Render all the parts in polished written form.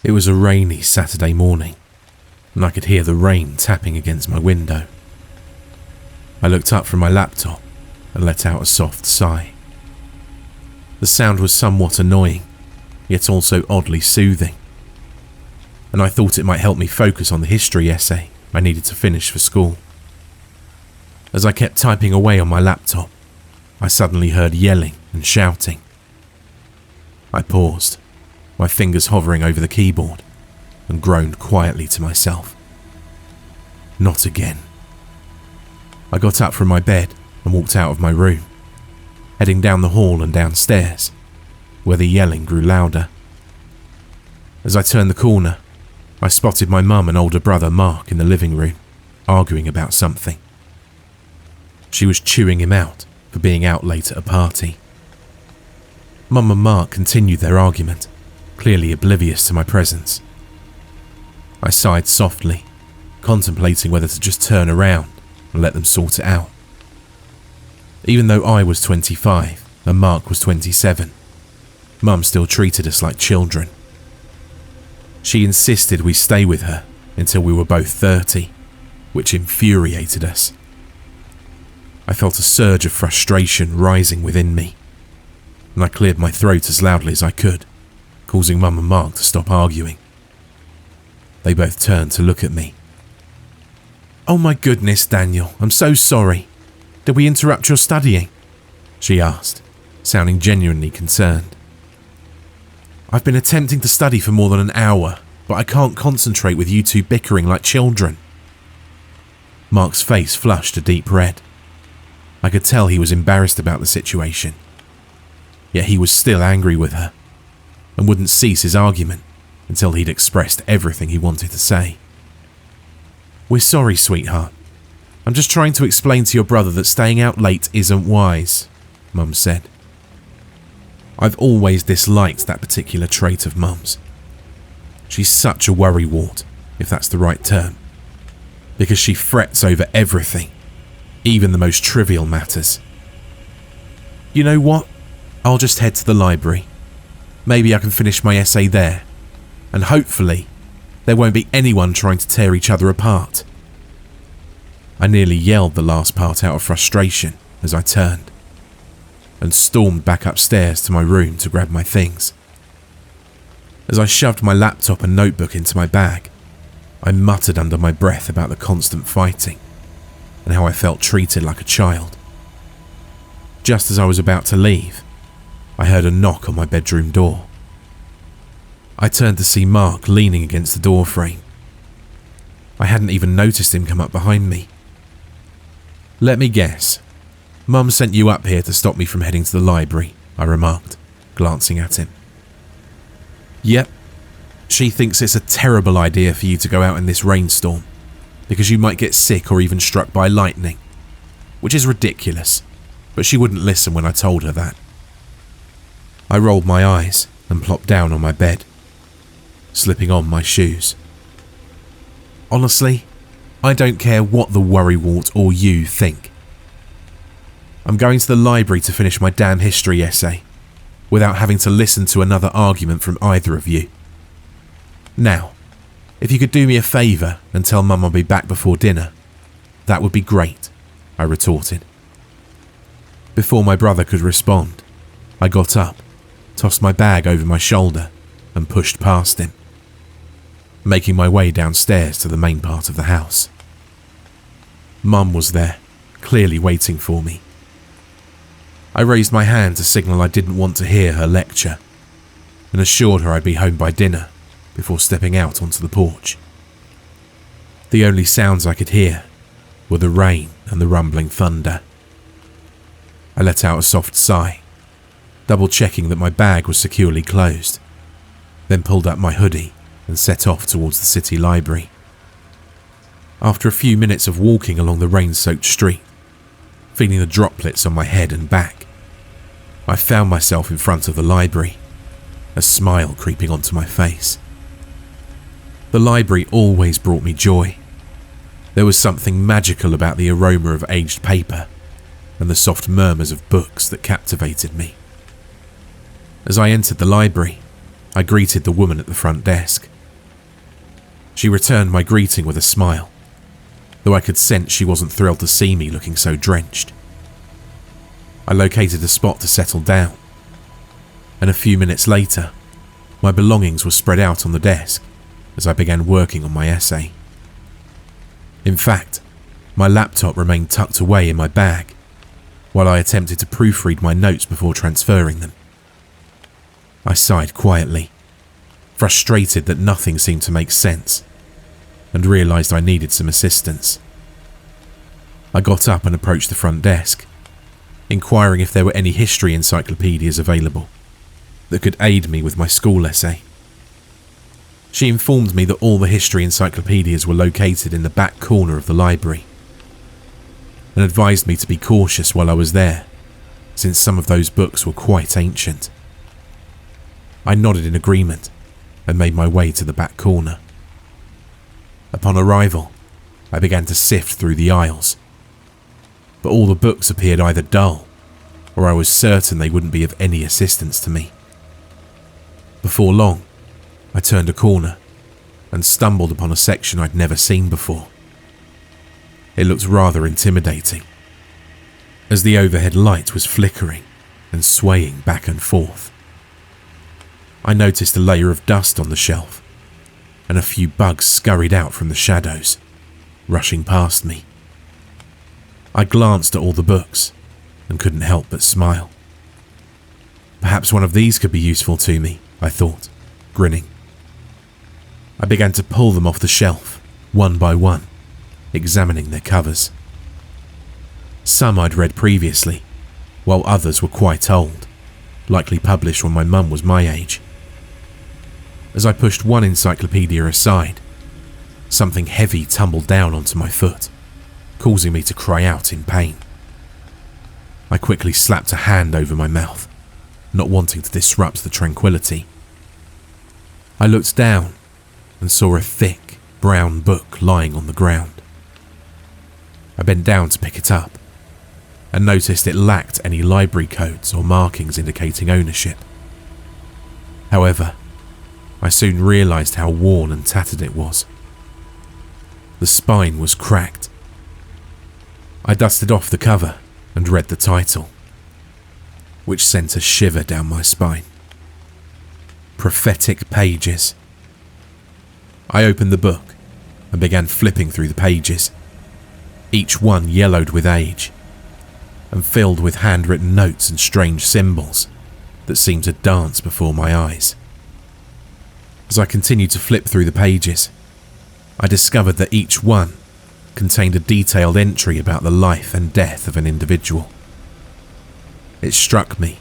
It was a rainy Saturday morning, and I could hear the rain tapping against my window. I looked up from my laptop and let out a soft sigh. The sound was somewhat annoying, yet also oddly soothing, and I thought it might help me focus on the history essay I needed to finish for school. As I kept typing away on my laptop, I suddenly heard yelling and shouting. I paused, my fingers hovering over the keyboard, and groaned quietly to myself. Not again. I got up from my bed and walked out of my room, heading down the hall and downstairs, where the yelling grew louder. As I turned the corner, I spotted my mum and older brother Mark in the living room, arguing about something. She was chewing him out for being out late at a party. Mum and Mark continued their argument, clearly oblivious to my presence. I sighed softly, contemplating whether to just turn around and let them sort it out. Even though I was 25 and Mark was 27, Mum still treated us like children. She insisted we stay with her until we were both 30, which infuriated us. I felt a surge of frustration rising within me, and I cleared my throat as loudly as I could, causing Mum and Mark to stop arguing. They both turned to look at me. "Oh my goodness, Daniel, I'm so sorry. Did we interrupt your studying?" she asked, sounding genuinely concerned. "I've been attempting to study for more than an hour, but I can't concentrate with you two bickering like children." Mark's face flushed a deep red. I could tell he was embarrassed about the situation. Yet he was still angry with her, and wouldn't cease his argument until he'd expressed everything he wanted to say. "We're sorry, sweetheart. I'm just trying to explain to your brother that staying out late isn't wise," Mum said. I've always disliked that particular trait of Mum's. She's such a worrywart, if that's the right term, because she frets over everything, even the most trivial matters. "You know what? I'll just head to the library. Maybe I can finish my essay there, and hopefully there won't be anyone trying to tear each other apart." I nearly yelled the last part out of frustration as I turned, and stormed back upstairs to my room to grab my things. As I shoved my laptop and notebook into my bag, I muttered under my breath about the constant fighting and how I felt treated like a child. Just as I was about to leave, I heard a knock on my bedroom door. I turned to see Mark leaning against the door frame. I hadn't even noticed him come up behind me. "Let me guess. Mum sent you up here to stop me from heading to the library," I remarked, glancing at him. "Yep. She thinks it's a terrible idea for you to go out in this rainstorm, because you might get sick or even struck by lightning, which is ridiculous, but she wouldn't listen when I told her that." I rolled my eyes and plopped down on my bed, slipping on my shoes. "Honestly, I don't care what the worrywart or you think. I'm going to the library to finish my damn history essay, without having to listen to another argument from either of you. Now, if you could do me a favour and tell Mum I'll be back before dinner, that would be great," I retorted. Before my brother could respond, I got up, tossed my bag over my shoulder, and pushed past him, making my way downstairs to the main part of the house. Mum was there, clearly waiting for me. I raised my hand to signal I didn't want to hear her lecture, and assured her I'd be home by dinner before stepping out onto the porch. The only sounds I could hear were the rain and the rumbling thunder. I let out a soft sigh, double-checking that my bag was securely closed, then pulled up my hoodie and set off towards the city library. After a few minutes of walking along the rain-soaked street, feeling the droplets on my head and back, I found myself in front of the library, a smile creeping onto my face. The library always brought me joy. There was something magical about the aroma of aged paper and the soft murmurs of books that captivated me. As I entered the library, I greeted the woman at the front desk. She returned my greeting with a smile, though I could sense she wasn't thrilled to see me looking so drenched. I located a spot to settle down, and a few minutes later, my belongings were spread out on the desk as I began working on my essay. In fact, my laptop remained tucked away in my bag while I attempted to proofread my notes before transferring them. I sighed quietly, frustrated that nothing seemed to make sense, and realized I needed some assistance. I got up and approached the front desk, inquiring if there were any history encyclopedias available that could aid me with my school essay. She informed me that all the history encyclopedias were located in the back corner of the library, and advised me to be cautious while I was there, since some of those books were quite ancient. I nodded in agreement and made my way to the back corner. Upon arrival, I began to sift through the aisles, but all the books appeared either dull, or I was certain they wouldn't be of any assistance to me. Before long, I turned a corner and stumbled upon a section I'd never seen before. It looked rather intimidating, as the overhead light was flickering and swaying back and forth. I noticed a layer of dust on the shelf, and a few bugs scurried out from the shadows, rushing past me. I glanced at all the books and couldn't help but smile. Perhaps one of these could be useful to me, I thought, grinning. I began to pull them off the shelf, one by one, examining their covers. Some I'd read previously, while others were quite old, likely published when my mum was my age. As I pushed one encyclopedia aside, something heavy tumbled down onto my foot, causing me to cry out in pain. I quickly slapped a hand over my mouth, not wanting to disrupt the tranquility. I looked down and saw a thick, brown book lying on the ground. I bent down to pick it up and noticed it lacked any library codes or markings indicating ownership. However, I soon realized how worn and tattered it was. The spine was cracked. I dusted off the cover and read the title, which sent a shiver down my spine. Prophetic Pages. I opened the book and began flipping through the pages, each one yellowed with age and filled with handwritten notes and strange symbols that seemed to dance before my eyes. As I continued to flip through the pages, I discovered that each one contained a detailed entry about the life and death of an individual. It struck me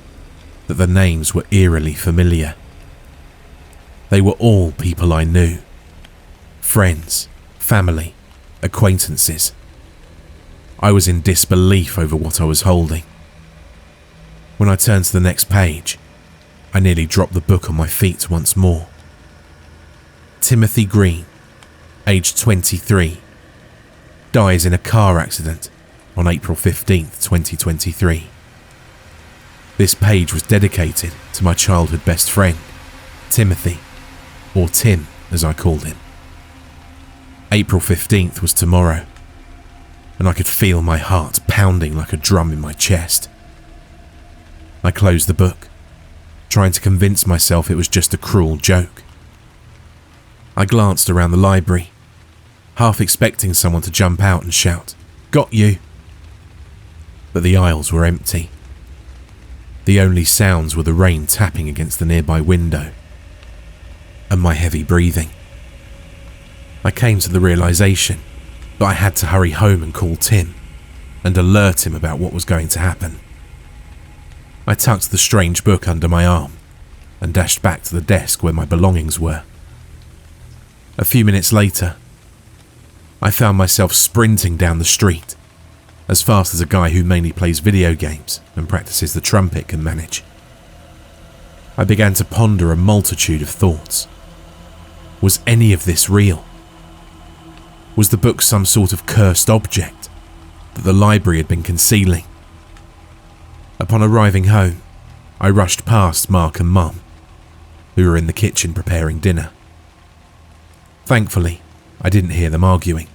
that the names were eerily familiar. They were all people I knew. Friends, family, acquaintances. I was in disbelief over what I was holding. When I turned to the next page, I nearly dropped the book on my feet once more. Timothy Green, aged 23, dies in a car accident on April 15th, 2023. This page was dedicated to my childhood best friend, Timothy, or Tim as I called him. April 15th was tomorrow, and I could feel my heart pounding like a drum in my chest. I closed the book, trying to convince myself it was just a cruel joke. I glanced around the library, half expecting someone to jump out and shout, "Got you!" But the aisles were empty. The only sounds were the rain tapping against the nearby window and my heavy breathing. I came to the realization that I had to hurry home and call Tim and alert him about what was going to happen. I tucked the strange book under my arm and dashed back to the desk where my belongings were. A few minutes later, I found myself sprinting down the street, as fast as a guy who mainly plays video games and practices the trumpet can manage. I began to ponder a multitude of thoughts. Was any of this real? Was the book some sort of cursed object that the library had been concealing? Upon arriving home, I rushed past Mark and Mum. who were in the kitchen preparing dinner. Thankfully, I didn't hear them arguing,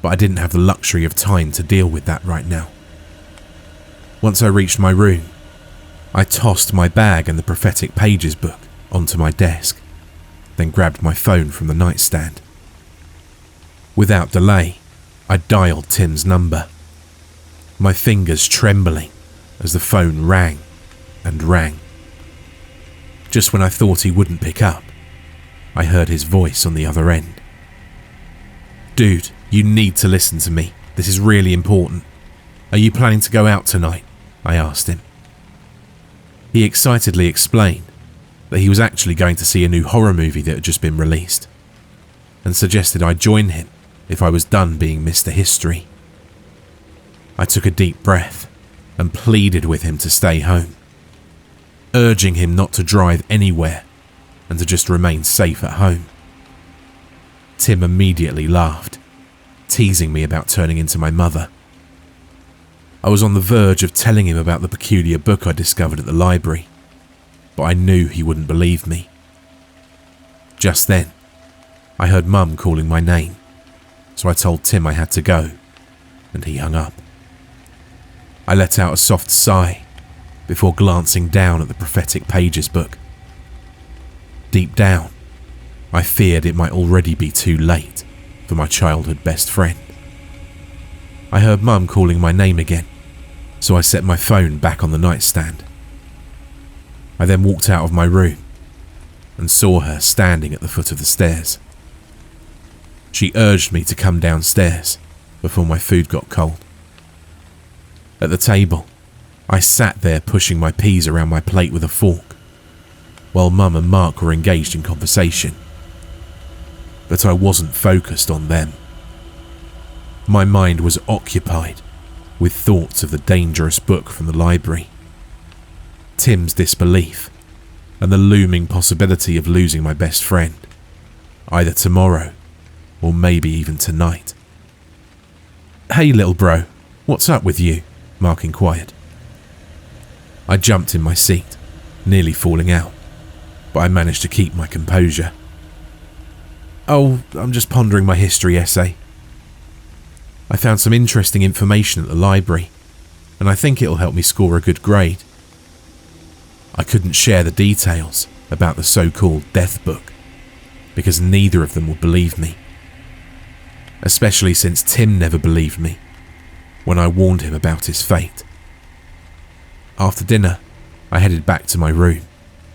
but I didn't have the luxury of time to deal with that right now. Once I reached my room, I tossed my bag and the Prophetic Pages book onto my desk, then grabbed my phone from the nightstand. Without delay, I dialed Tim's number, my fingers trembling as the phone rang and rang. Just when I thought he wouldn't pick up, I heard his voice on the other end. "Dude, you need to listen to me. This is really important. Are you planning to go out tonight?" I asked him. He excitedly explained that he was actually going to see a new horror movie that had just been released, and suggested I join him if I was done being Mr. History. I took a deep breath and pleaded with him to stay home, urging him not to drive anywhere and to just remain safe at home. Tim immediately laughed, teasing me about turning into my mother. I was on the verge of telling him about the peculiar book I discovered at the library, but I knew he wouldn't believe me. Just then, I heard Mum calling my name, so I told Tim I had to go, and he hung up. I let out a soft sigh before glancing down at the Prophetic Pages book. Deep down, I feared it might already be too late for my childhood best friend. I heard Mum calling my name again, so I set my phone back on the nightstand. I then walked out of my room and saw her standing at the foot of the stairs. She urged me to come downstairs before my food got cold. At the table, I sat there pushing my peas around my plate with a fork, while Mum and Mark were engaged in conversation. But I wasn't focused on them. My mind was occupied with thoughts of the dangerous book from the library, Tim's disbelief, and the looming possibility of losing my best friend, either tomorrow or maybe even tonight. "Hey little bro, what's up with you?" Mark inquired. I jumped in my seat, nearly falling out, but I managed to keep my composure. "Oh, I'm just pondering my history essay. I found some interesting information at the library, and I think it'll help me score a good grade." I couldn't share the details about the so-called death book, because neither of them would believe me, especially since Tim never believed me when I warned him about his fate. After dinner, I headed back to my room,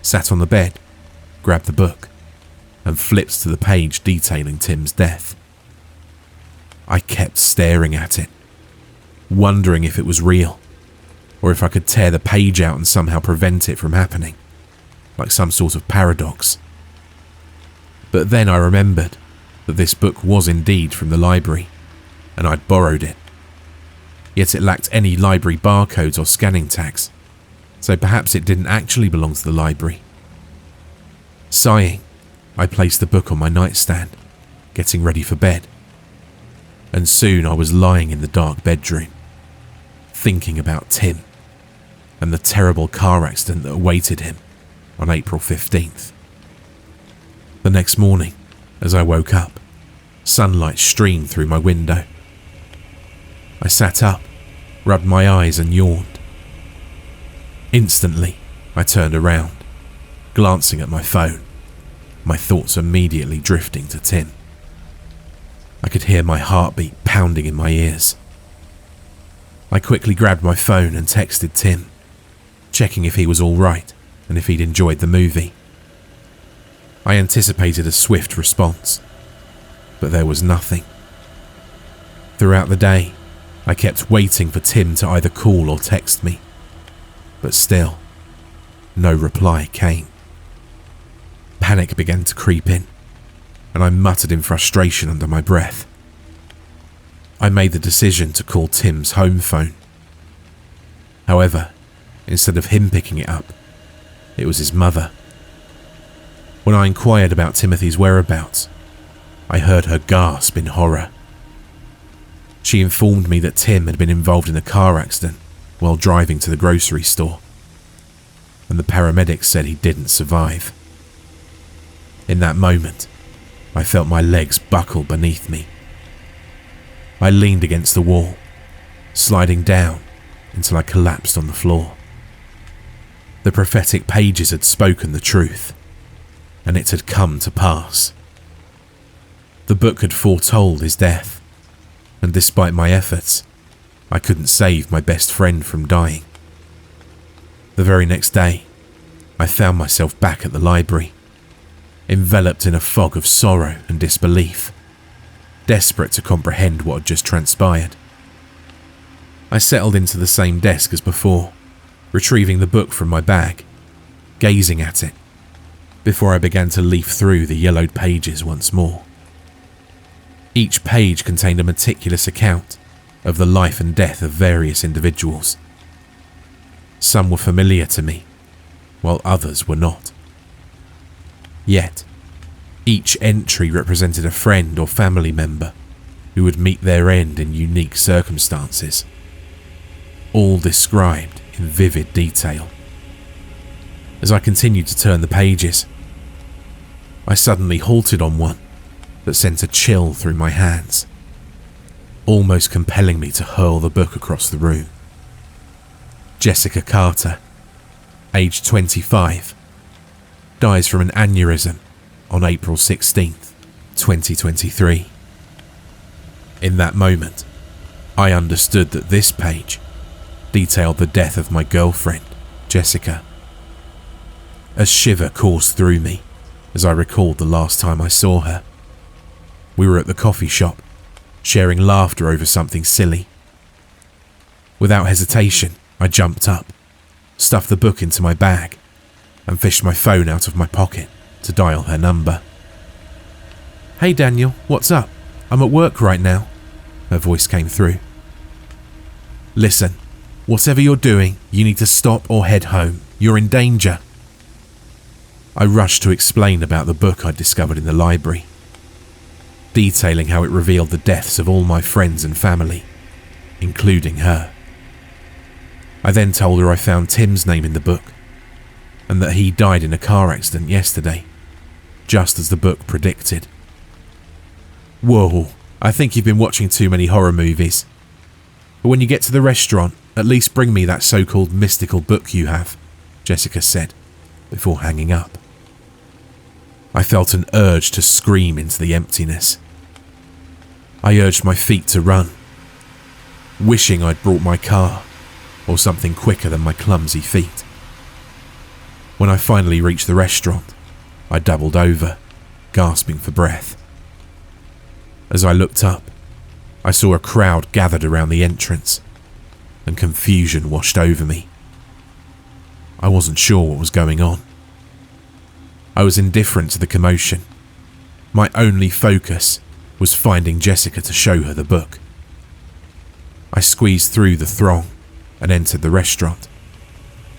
sat on the bed, grabbed the book, and flipped to the page detailing Tim's death. I kept staring at it, wondering if it was real, or if I could tear the page out and somehow prevent it from happening, like some sort of paradox. But then I remembered that this book was indeed from the library, and I'd borrowed it. Yet it lacked any library barcodes or scanning tags, so perhaps it didn't actually belong to the library. Sighing, I placed the book on my nightstand, getting ready for bed. And soon I was lying in the dark bedroom, thinking about Tim and the terrible car accident that awaited him on April 15th. The next morning, as I woke up, sunlight streamed through my window. I sat up, rubbed my eyes and yawned. Instantly, I turned around, glancing at my phone, my thoughts immediately drifting to Tim. I could hear my heartbeat pounding in my ears. I quickly grabbed my phone and texted Tim, checking if he was all right and if he'd enjoyed the movie. I anticipated a swift response, but there was nothing. Throughout the day, I kept waiting for Tim to either call or text me, but still, no reply came. Panic began to creep in, and I muttered in frustration under my breath. I made the decision to call Tim's home phone. However, instead of him picking it up, it was his mother. When I inquired about Timothy's whereabouts, I heard her gasp in horror. She informed me that Tim had been involved in a car accident while driving to the grocery store, and the paramedics said he didn't survive. In that moment, I felt my legs buckle beneath me. I leaned against the wall, sliding down until I collapsed on the floor. The prophetic pages had spoken the truth, and it had come to pass. The book had foretold his death, and despite my efforts, I couldn't save my best friend from dying. The very next day, I found myself back at the library, enveloped in a fog of sorrow and disbelief, desperate to comprehend what had just transpired. I settled into the same desk as before, retrieving the book from my bag, gazing at it, before I began to leaf through the yellowed pages once more. Each page contained a meticulous account of the life and death of various individuals. Some were familiar to me, while others were not. Yet, each entry represented a friend or family member who would meet their end in unique circumstances, all described in vivid detail. As I continued to turn the pages, I suddenly halted on one that sent a chill through my hands, almost compelling me to hurl the book across the room. Jessica Carter, aged 25, dies from an aneurysm on April 16th, 2023. In that moment, I understood that this page detailed the death of my girlfriend, Jessica. A shiver coursed through me as I recalled the last time I saw her. We were at the coffee shop, sharing laughter over something silly. Without hesitation, I jumped up, stuffed the book into my bag, and fished my phone out of my pocket to dial her number. "Hey Daniel, what's up? I'm at work right now," her voice came through. "Listen, whatever you're doing, you need to stop or head home. You're in danger." I rushed to explain about the book I'd discovered in the library, detailing how it revealed the deaths of all my friends and family, including her. I then told her I found Tim's name in the book, and that he died in a car accident yesterday, just as the book predicted. "Whoa, I think you've been watching too many horror movies. But when you get to the restaurant, at least bring me that so-called mystical book you have," Jessica said, before hanging up. I felt an urge to scream into the emptiness. I urged my feet to run, wishing I'd brought my car or something quicker than my clumsy feet. When I finally reached the restaurant, I doubled over, gasping for breath. As I looked up, I saw a crowd gathered around the entrance, and confusion washed over me. I wasn't sure what was going on. I was indifferent to the commotion. My only focus was finding Jessica to show her the book. I squeezed through the throng and entered the restaurant,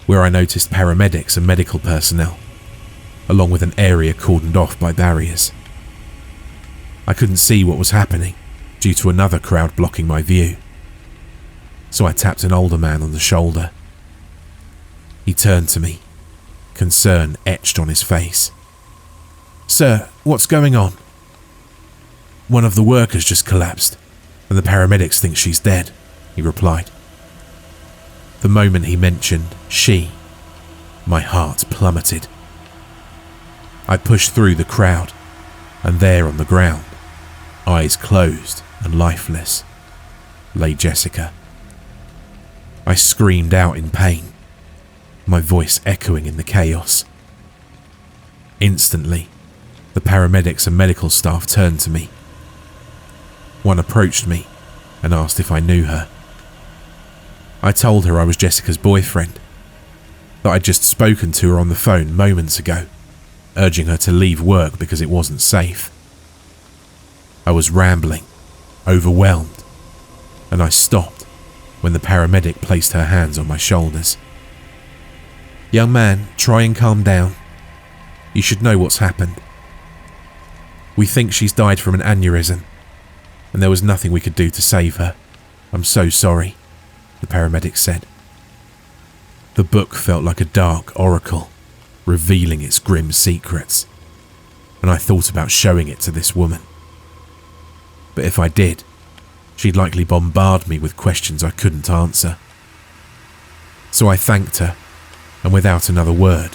where I noticed paramedics and medical personnel, along with an area cordoned off by barriers. I couldn't see what was happening due to another crowd blocking my view, so I tapped an older man on the shoulder. He turned to me, concern etched on his face. "Sir, what's going on?" "One of the workers just collapsed, and the paramedics think she's dead," he replied. The moment he mentioned she, my heart plummeted. I pushed through the crowd, and there on the ground, eyes closed and lifeless, lay Jessica. I screamed out in pain, my voice echoing in the chaos. Instantly, the paramedics and medical staff turned to me. One approached me and asked if I knew her. I told her I was Jessica's boyfriend, that I'd just spoken to her on the phone moments ago, urging her to leave work because it wasn't safe. I was rambling, overwhelmed, and I stopped when the paramedic placed her hands on my shoulders. "Young man, try and calm down. You should know what's happened. We think she's died from an aneurysm, and there was nothing we could do to save her. I'm so sorry," the paramedic said. The book felt like a dark oracle, revealing its grim secrets, and I thought about showing it to this woman. But if I did, she'd likely bombard me with questions I couldn't answer. So I thanked her, and without another word,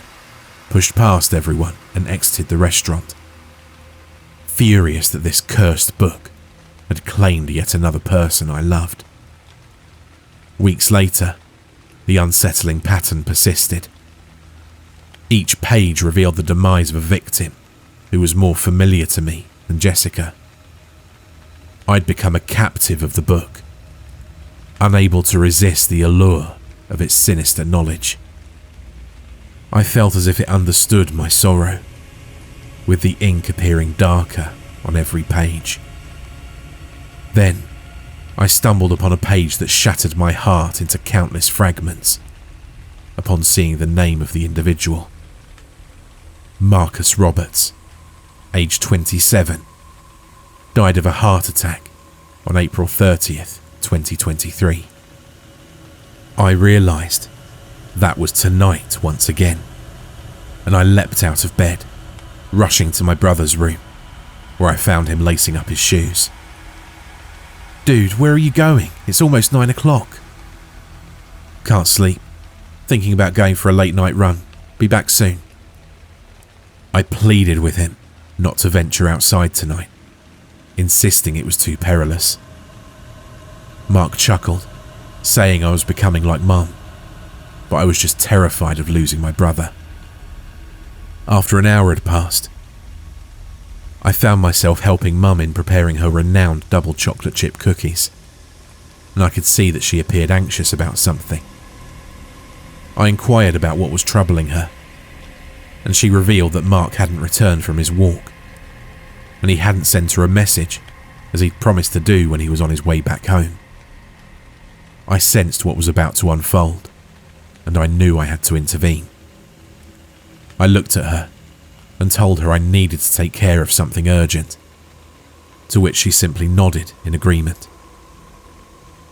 pushed past everyone and exited the restaurant, furious that this cursed book had claimed yet another person I loved. Weeks later, the unsettling pattern persisted. Each page revealed the demise of a victim who was more familiar to me than Jessica. I'd become a captive of the book, unable to resist the allure of its sinister knowledge. I felt as if it understood my sorrow, with the ink appearing darker on every page. Then, I stumbled upon a page that shattered my heart into countless fragments upon seeing the name of the individual. Marcus Roberts, age 27, died of a heart attack on April 30th, 2023. I realised that was tonight once again, and I leapt out of bed, rushing to my brother's room, where I found him lacing up his shoes. "Dude, where are you going? It's almost 9 o'clock. "Can't sleep. Thinking about going for a late night run. Be back soon." I pleaded with him not to venture outside tonight, insisting it was too perilous. Mark chuckled, saying I was becoming like Mum, but I was just terrified of losing my brother. After an hour had passed, I found myself helping Mum in preparing her renowned double chocolate chip cookies, and I could see that she appeared anxious about something. I inquired about what was troubling her, and she revealed that Mark hadn't returned from his walk, and he hadn't sent her a message, as he'd promised to do when he was on his way back home. I sensed what was about to unfold, and I knew I had to intervene. I looked at her and told her I needed to take care of something urgent, to which she simply nodded in agreement.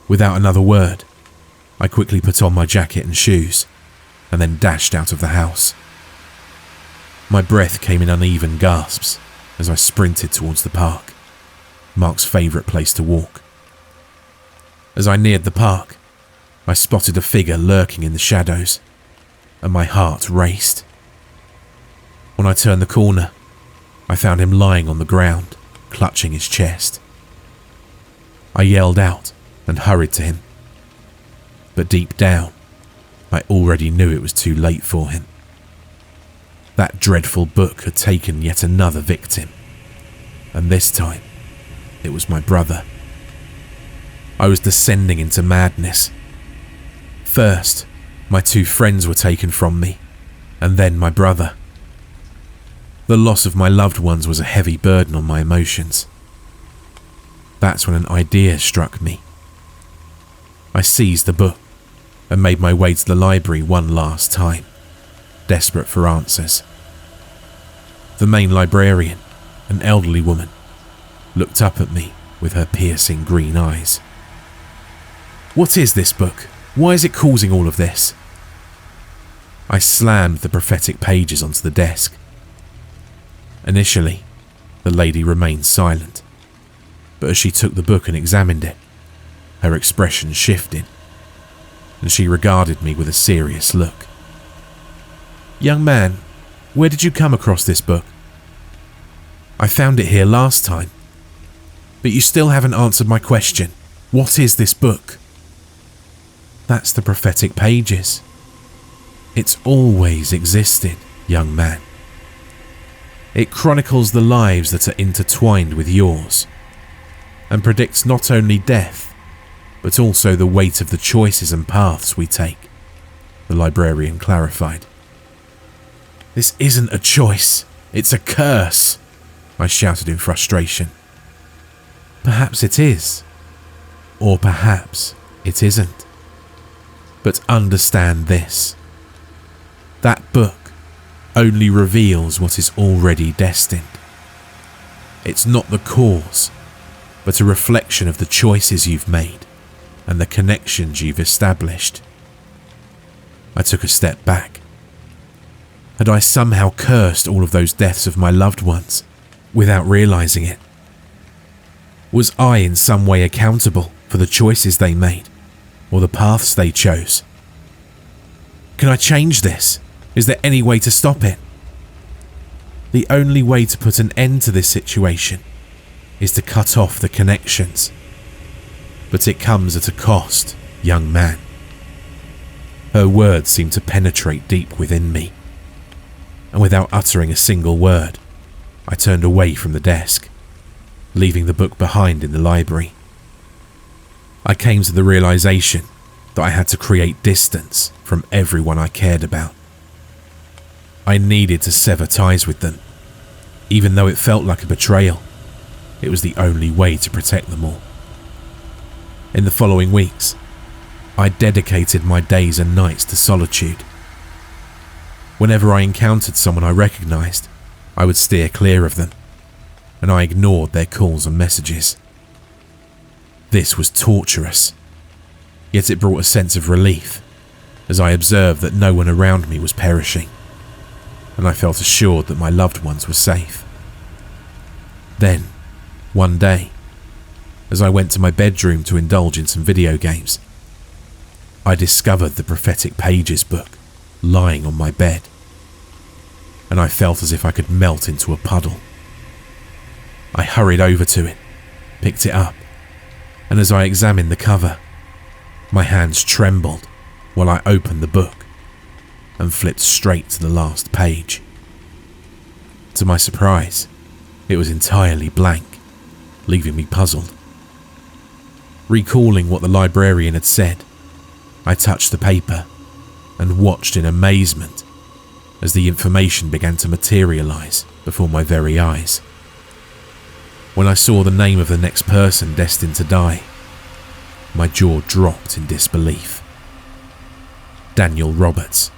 Without another word, I quickly put on my jacket and shoes, and then dashed out of the house. My breath came in uneven gasps as I sprinted towards the park, Mark's favourite place to walk. As I neared the park, I spotted a figure lurking in the shadows, and my heart raced. When I turned the corner, I found him lying on the ground, clutching his chest. I yelled out and hurried to him, but deep down, I already knew it was too late for him. That dreadful book had taken yet another victim, and this time, it was my brother. I was descending into madness. First, my 2 friends were taken from me, and then my brother. The loss of my loved ones was a heavy burden on my emotions. That's when an idea struck me. I seized the book and made my way to the library one last time, desperate for answers. The main librarian, an elderly woman, looked up at me with her piercing green eyes. "What is this book? Why is it causing all of this?" I slammed the prophetic pages onto the desk. Initially, the lady remained silent, but as she took the book and examined it, her expression shifted, and she regarded me with a serious look. "Young man, where did you come across this book?" "I found it here last time. But you still haven't answered my question. What is this book?" "That's the prophetic pages. It's always existed, young man. It chronicles the lives that are intertwined with yours, and predicts not only death, but also the weight of the choices and paths we take," the librarian clarified. "This isn't a choice, it's a curse," I shouted in frustration. "Perhaps it is, or perhaps it isn't. But understand this. That book only reveals what is already destined. It's not the cause, but a reflection of the choices you've made and the connections you've established." I took a step back. Had I somehow cursed all of those deaths of my loved ones without realizing it? Was I in some way accountable for the choices they made or the paths they chose? Can I change this? Is there any way to stop it? The only way to put an end to this situation is to cut off the connections. But it comes at a cost, young man. Her words seemed to penetrate deep within me, and without uttering a single word, I turned away from the desk, leaving the book behind in the library. I came to the realization that I had to create distance from everyone I cared about. I needed to sever ties with them. Even though it felt like a betrayal, it was the only way to protect them all. In the following weeks, I dedicated my days and nights to solitude. Whenever I encountered someone I recognized, I would steer clear of them, and I ignored their calls and messages. This was torturous, yet it brought a sense of relief as I observed that no one around me was perishing, and I felt assured that my loved ones were safe. Then, one day, as I went to my bedroom to indulge in some video games, I discovered the Prophetic Pages book lying on my bed, and I felt as if I could melt into a puddle. I hurried over to it, picked it up, and as I examined the cover, my hands trembled while I opened the book and flipped straight to the last page. To my surprise, it was entirely blank, leaving me puzzled. Recalling what the librarian had said, I touched the paper and watched in amazement as the information began to materialize before my very eyes. When I saw the name of the next person destined to die, my jaw dropped in disbelief. Daniel Roberts,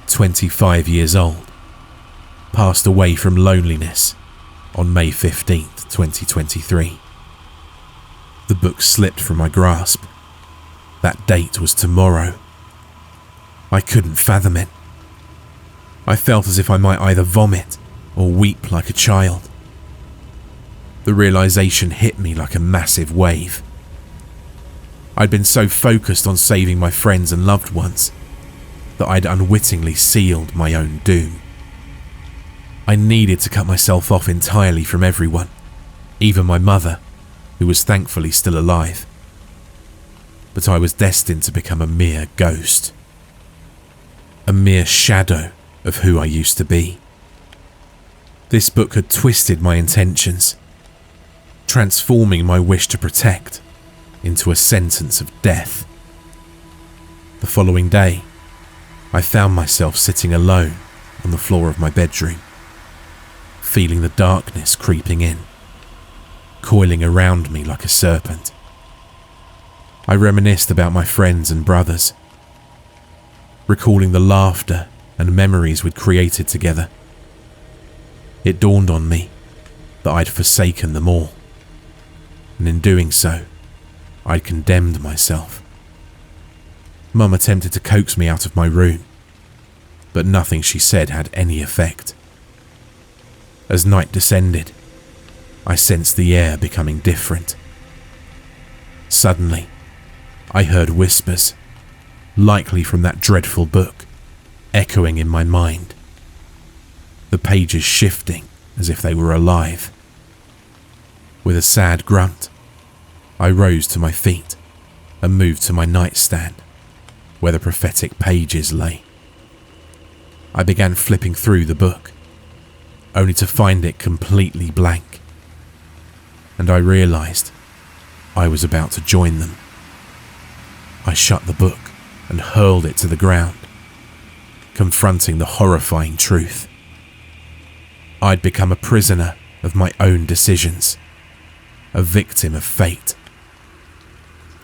25 years old, passed away from loneliness on May 15th, 2023. The book slipped from my grasp. That date was tomorrow. I couldn't fathom it. I felt as if I might either vomit or weep like a child. The realization hit me like a massive wave. I'd been so focused on saving my friends and loved ones that I'd unwittingly sealed my own doom. I needed to cut myself off entirely from everyone, even my mother, who was thankfully still alive. But I was destined to become a mere ghost, a mere shadow of who I used to be. This book had twisted my intentions, transforming my wish to protect into a sentence of death. The following day, I found myself sitting alone on the floor of my bedroom, feeling the darkness creeping in, coiling around me like a serpent. I reminisced about my friends and brothers, recalling the laughter and memories we'd created together. It dawned on me that I'd forsaken them all, and in doing so, I'd condemned myself. Mum attempted to coax me out of my room, but nothing she said had any effect. As night descended, I sensed the air becoming different. Suddenly, I heard whispers, likely from that dreadful book, echoing in my mind. The pages shifting as if they were alive. With a sad grunt, I rose to my feet and moved to my nightstand, where the prophetic pages lay. I began flipping through the book, only to find it completely blank, and I realized I was about to join them. I shut the book and hurled it to the ground, confronting the horrifying truth. I'd become a prisoner of my own decisions, a victim of fate.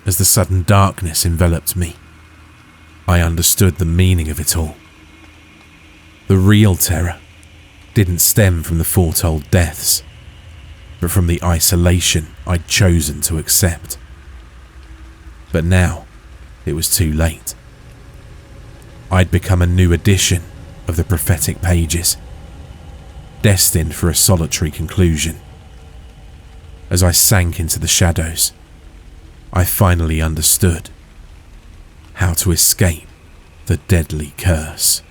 As the sudden darkness enveloped me, I understood the meaning of it all. The real terror didn't stem from the foretold deaths, but from the isolation I'd chosen to accept. But now, it was too late. I'd become a new addition of the prophetic pages, destined for a solitary conclusion. As I sank into the shadows, I finally understood how to escape the deadly curse.